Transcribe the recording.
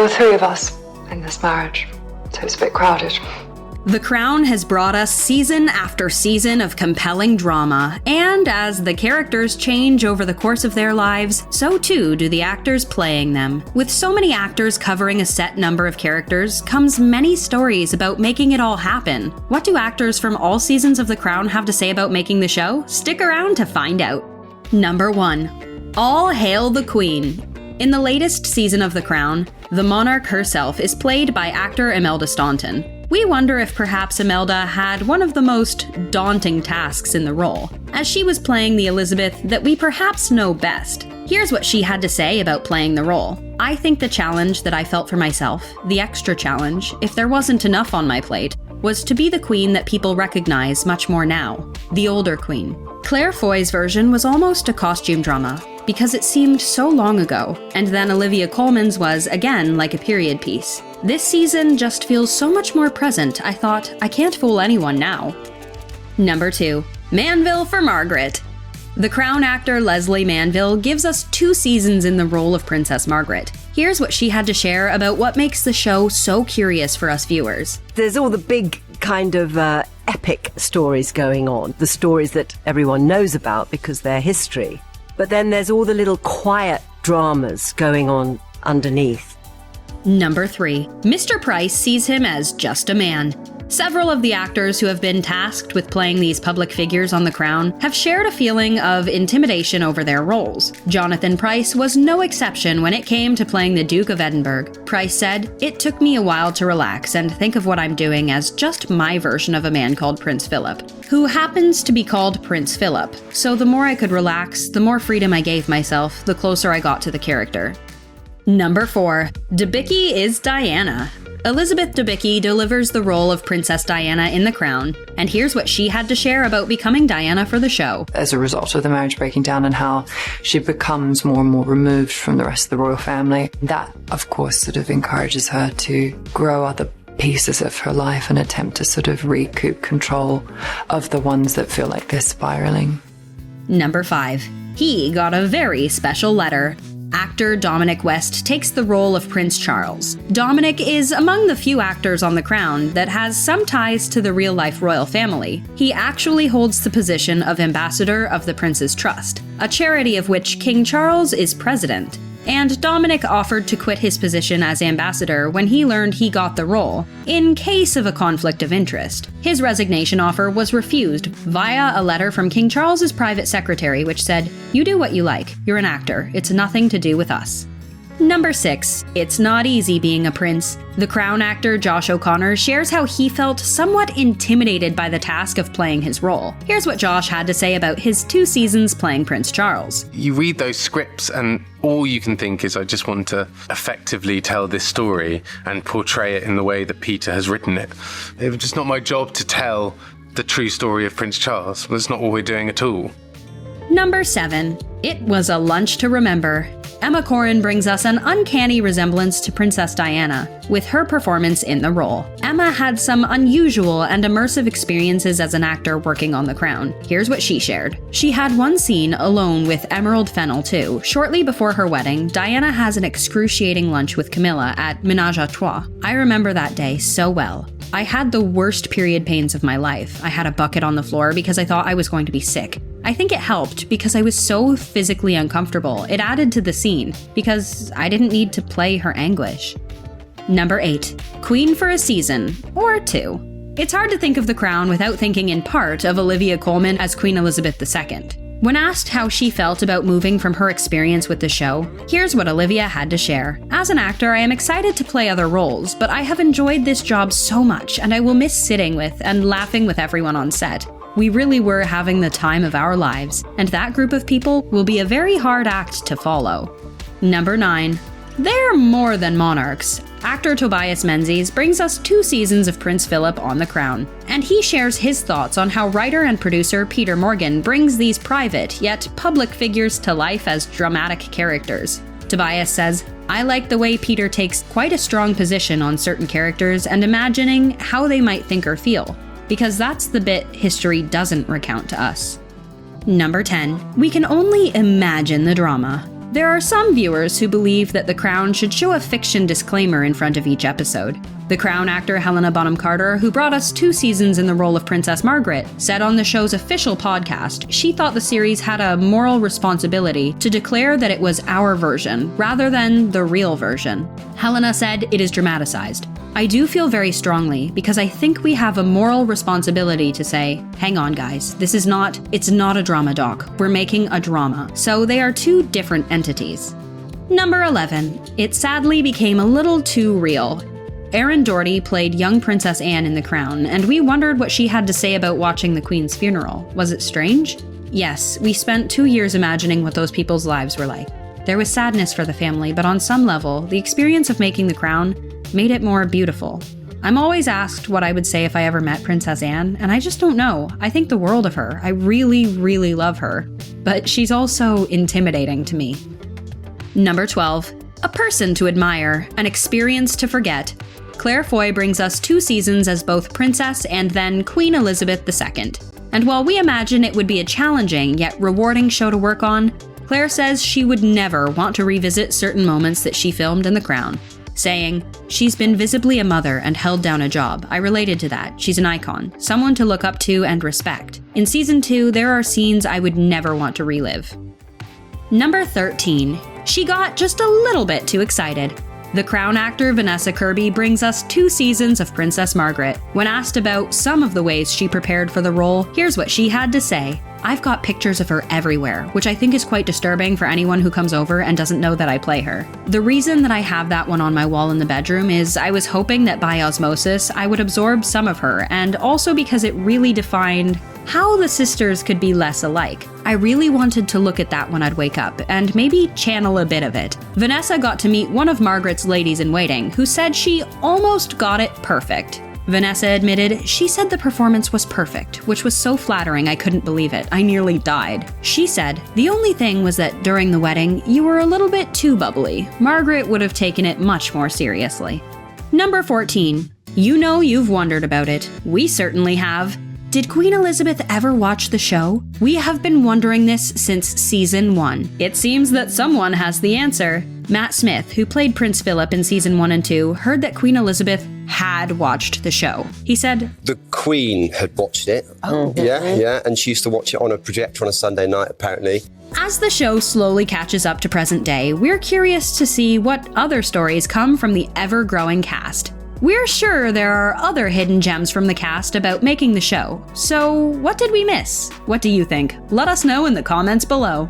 the three of us in this marriage, so it's a bit crowded. The Crown has brought us season after season of compelling drama, and as the characters change over the course of their lives, so too do the actors playing them. With so many actors covering a set number of characters, comes many stories about making it all happen. What do actors from all seasons of The Crown have to say about making the show? Stick around to find out. Number 1. All Hail the Queen. In the latest season of The Crown, the monarch herself is played by actor Imelda Staunton. We wonder if perhaps Imelda had one of the most daunting tasks in the role, as she was playing the Elizabeth that we perhaps know best. Here's what she had to say about playing the role. I think the challenge that I felt for myself, the extra challenge, if there wasn't enough on my plate, was to be the queen that people recognize much more now, the older queen. Claire Foy's version was almost a costume drama, because it seemed so long ago, and then Olivia Colman's was, again, like a period piece. This season just feels so much more present, I thought, I can't fool anyone now. Number 2. Manville for Margaret. The Crown actor Lesley Manville gives us 2 seasons in the role of Princess Margaret. Here's what she had to share about what makes the show so curious for us viewers. There's all the big kind of epic stories going on, the stories that everyone knows about because they're history. But then there's all the little quiet dramas going on underneath. Number 3. Mr. Pryce sees him as just a man. Several of the actors who have been tasked with playing these public figures on The Crown have shared a feeling of intimidation over their roles. Jonathan Pryce was no exception when it came to playing the Duke of Edinburgh. Pryce said, "It took me a while to relax and think of what I'm doing as just my version of a man called Prince Philip, who happens to be called Prince Philip. So the more I could relax, the more freedom I gave myself, the closer I got to the character." Number 4. Debicki is Diana. Elizabeth Debicki delivers the role of Princess Diana in The Crown, and here's what she had to share about becoming Diana for the show. As a result of the marriage breaking down and how she becomes more and more removed from the rest of the royal family, that, of course, sort of encourages her to grow other pieces of her life and attempt to sort of recoup control of the ones that feel like they're spiraling. Number 5. He got a very special letter. Actor Dominic West takes the role of Prince Charles. Dominic is among the few actors on The Crown that has some ties to the real-life royal family. He actually holds the position of Ambassador of the Prince's Trust, a charity of which King Charles is president. And Dominic offered to quit his position as ambassador when he learned he got the role, in case of a conflict of interest. His resignation offer was refused via a letter from King Charles's private secretary, which said, "You do what you like. You're an actor. It's nothing to do with us." Number 6. It's not easy being a prince. The Crown actor Josh O'Connor shares how he felt somewhat intimidated by the task of playing his role. Here's what Josh had to say about his 2 seasons playing Prince Charles. You read those scripts and all you can think is, I just want to effectively tell this story and portray it in the way that Peter has written it. It was just not my job to tell the true story of Prince Charles. That's not what we're doing at all. Number 7. It was a lunch to remember. Emma Corrin brings us an uncanny resemblance to Princess Diana with her performance in the role. Emma had some unusual and immersive experiences as an actor working on The Crown. Here's what she shared. She had one scene alone with Emerald Fennell too. Shortly before her wedding, Diana has an excruciating lunch with Camilla at Ménage à Trois. I remember that day so well. I had the worst period pains of my life. I had a bucket on the floor because I thought I was going to be sick. I think it helped because I was so physically uncomfortable. It added to the scene because I didn't need to play her anguish. Number 8. Queen for a season, or 2. It's hard to think of The Crown without thinking in part of Olivia Colman as Queen Elizabeth II. When asked how she felt about moving from her experience with the show, here's what Olivia had to share. "As an actor, I am excited to play other roles, but I have enjoyed this job so much, and I will miss sitting with and laughing with everyone on set. We really were having the time of our lives, and that group of people will be a very hard act to follow." Number 9. They're more than monarchs. Actor Tobias Menzies brings us 2 seasons of Prince Philip on The Crown, and he shares his thoughts on how writer and producer Peter Morgan brings these private yet public figures to life as dramatic characters. Tobias says, "I like the way Peter takes quite a strong position on certain characters and imagining how they might think or feel, because that's the bit history doesn't recount to us." Number 10. We can only imagine the drama. There are some viewers who believe that The Crown should show a fiction disclaimer in front of each episode. The Crown actor Helena Bonham Carter, who brought us 2 seasons in the role of Princess Margaret, said on the show's official podcast she thought the series had a moral responsibility to declare that it was our version, rather than the real version. Helena said it is dramatized. I do feel very strongly, because I think we have a moral responsibility to say, hang on guys, it's not a drama doc, we're making a drama. So they are 2 different entities. Number 11. It sadly became a little too real. Erin Doherty played young Princess Anne in The Crown, and we wondered what she had to say about watching the Queen's funeral. Was it strange? Yes, we spent 2 years imagining what those people's lives were like. There was sadness for the family, but on some level, the experience of making The Crown made it more beautiful. I'm always asked what I would say if I ever met Princess Anne, and I just don't know. I think the world of her. I really, really love her. But she's also intimidating to me. Number 12. A person to admire, an experience to forget. Claire Foy brings us 2 seasons as both Princess and then Queen Elizabeth II. And while we imagine it would be a challenging yet rewarding show to work on, Claire says she would never want to revisit certain moments that she filmed in The Crown, saying, "She's been visibly a mother and held down a job. I related to that. She's an icon, someone to look up to and respect. In season 2, there are scenes I would never want to relive." Number 13. She got just a little bit too excited. The Crown actor Vanessa Kirby brings us 2 seasons of Princess Margaret. When asked about some of the ways she prepared for the role, here's what she had to say. "I've got pictures of her everywhere, which I think is quite disturbing for anyone who comes over and doesn't know that I play her. The reason that I have that one on my wall in the bedroom is I was hoping that by osmosis I would absorb some of her, and also because it really defined how the sisters could be less alike. I really wanted to look at that when I'd wake up, and maybe channel a bit of it." Vanessa got to meet one of Margaret's ladies-in-waiting, who said she almost got it perfect. Vanessa admitted she said the performance was perfect, which was so flattering I couldn't believe it. I nearly died. She said, "The only thing was that during the wedding, you were a little bit too bubbly. Margaret would have taken it much more seriously." Number 14. You know you've wondered about it. We certainly have. Did Queen Elizabeth ever watch the show? We have been wondering this since season 1. It seems that someone has the answer. Matt Smith, who played Prince Philip in season 1 and 2, heard that Queen Elizabeth had watched the show. He said, "The Queen had watched it. Oh, yeah, and she used to watch it on a projector on a Sunday night, apparently." As the show slowly catches up to present day, we're curious to see what other stories come from the ever-growing cast. We're sure there are other hidden gems from the cast about making the show. So, what did we miss? What do you think? Let us know in the comments below.